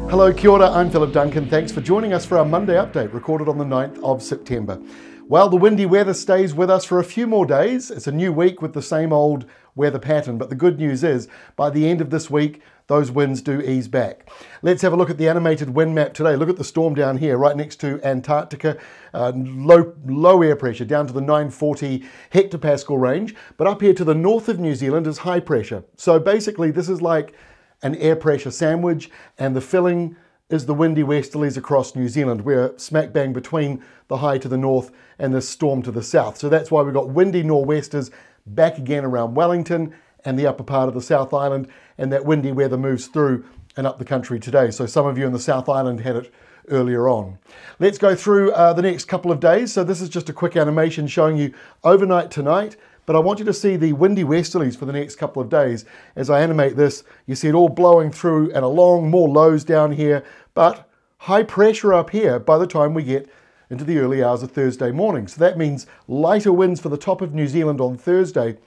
Hello, kia ora, I'm Philip Duncan. Thanks for joining us for our Monday update, recorded on the 9th of September. Well, the windy weather stays with us for a few more days. It's a new week with the same old weather pattern, but the good news is, by the end of this week, those winds do ease back. Let's have a look at the animated wind map today. Look at the storm down here, right next to Antarctica. Low air pressure, down to the 940 hectopascal range, but up here to the north of New Zealand is high pressure. So basically, this is like an air pressure sandwich, and the filling is the windy westerlies across New Zealand. We're smack bang between the high to the north and the storm to the south. So that's why we've got windy nor'westers back again around Wellington and the upper part of the South Island, and that windy weather moves through and up the country today. So some of you in the South Island had it earlier on. Let's go through the next couple of days. So this is just a quick animation showing you overnight tonight, but I want you to see the windy westerlies for the next couple of days. As I animate this, you see it all blowing through and along, more lows down here, but high pressure up here by the time we get into the early hours of Thursday morning. So that means lighter winds for the top of New Zealand on Thursday,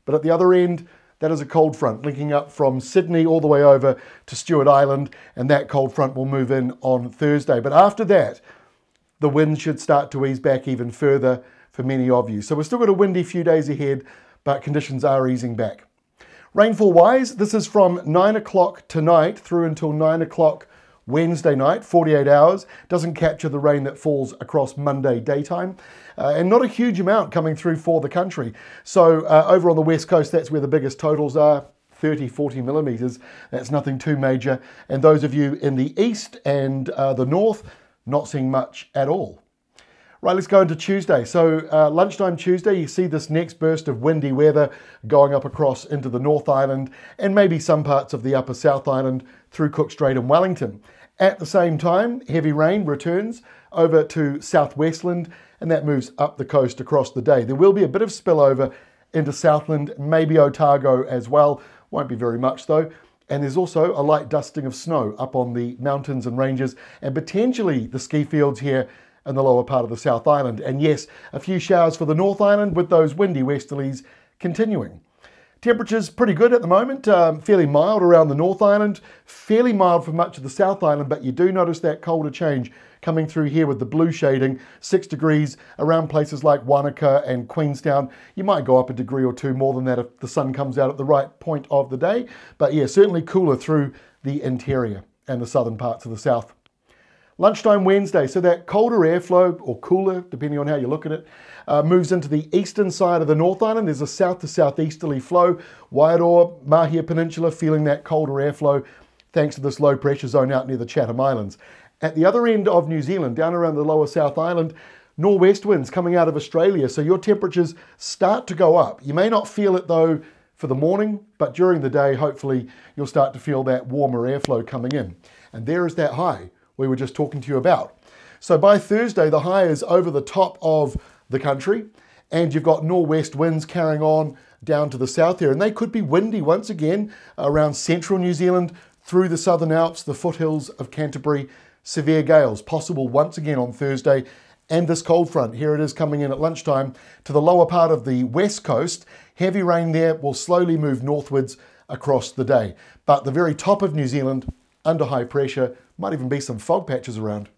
but at the other end, that is a cold front linking up from Sydney all the way over to Stewart Island, and that cold front will move in on Thursday. But after that, the winds should start to ease back even further for many of you. So we've still got a windy few days ahead, but conditions are easing back. Rainfall wise, this is from 9 o'clock tonight through until 9 o'clock Wednesday night, 48 hours. Doesn't capture the rain that falls across Monday daytime. And not a huge amount coming through for the country. So over on the west coast, that's where the biggest totals are, 30, 40 millimetres. That's nothing too major. And those of you in the east and the north, not seeing much at all. Right, let's go into Tuesday. So lunchtime Tuesday, you see this next burst of windy weather going up across into the North Island and maybe some parts of the upper South Island through Cook Strait and Wellington. At the same time, heavy rain returns over to Southwestland, and that moves up the coast across the day. There will be a bit of spillover into Southland, maybe Otago as well. Won't be very much though. And there's also a light dusting of snow up on the mountains and ranges, and potentially the ski fields here in the lower part of the South Island. And yes, a few showers for the North Island with those windy westerlies continuing. Temperatures pretty good at the moment, fairly mild around the North Island, fairly mild for much of the South Island, but you do notice that colder change coming through here with the blue shading, 6 degrees around places like Wanaka and Queenstown. You might go up a degree or two more than that if the sun comes out at the right point of the day, but yeah, certainly cooler through the interior and the southern parts of the south. Lunchtime Wednesday, so that colder airflow, or cooler, depending on how you look at it, moves into the eastern side of the North Island. There's a south to southeasterly flow. Wairoa, Mahia Peninsula, feeling that colder airflow thanks to this low pressure zone out near the Chatham Islands. At the other end of New Zealand, down around the lower South Island, nor'west winds coming out of Australia, so your temperatures start to go up. You may not feel it though for the morning, but during the day, hopefully you'll start to feel that warmer airflow coming in. And there is that high we were just talking to you about. So by Thursday, the high is over the top of the country, and you've got nor'west winds carrying on down to the south here, and they could be windy once again around central New Zealand, through the Southern Alps, the foothills of Canterbury. Severe gales possible once again on Thursday, and this cold front, here it is coming in at lunchtime to the lower part of the west coast. Heavy rain there will slowly move northwards across the day, but the very top of New Zealand under high pressure, might even be some fog patches around.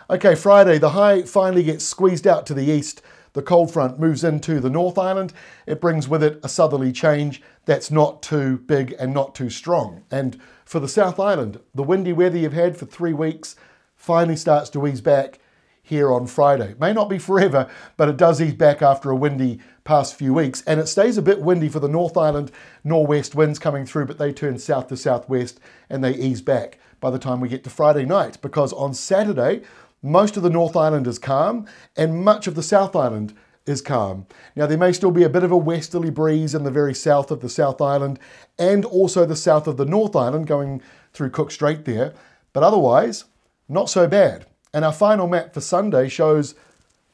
Okay, Friday, the high finally gets squeezed out to the east. The cold front moves into the North Island. It brings with it a southerly change that's not too big and not too strong. And for the South Island, the windy weather you've had for 3 weeks finally starts to ease back here on Friday. May not be forever, but it does ease back after a windy past few weeks. And it stays a bit windy for the North Island, nor'west winds coming through, but they turn south to southwest and they ease back by the time we get to Friday night, because on Saturday, most of the North Island is calm and much of the South Island is calm. Now, there may still be a bit of a westerly breeze in the very south of the South Island and also the south of the North Island going through Cook Strait there, but otherwise, not so bad. And our final map for Sunday shows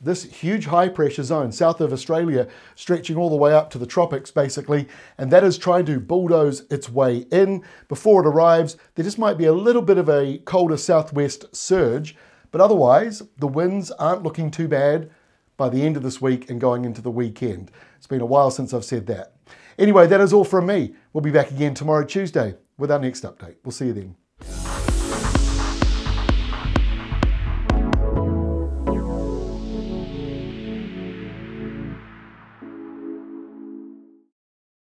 this huge high pressure zone south of Australia stretching all the way up to the tropics basically, and that is trying to bulldoze its way in. Before it arrives, there just might be a little bit of a colder southwest surge, but otherwise the winds aren't looking too bad by the end of this week and going into the weekend. It's been a while since I've said that. Anyway, that is all from me. We'll be back again tomorrow, Tuesday, with our next update. We'll see you then.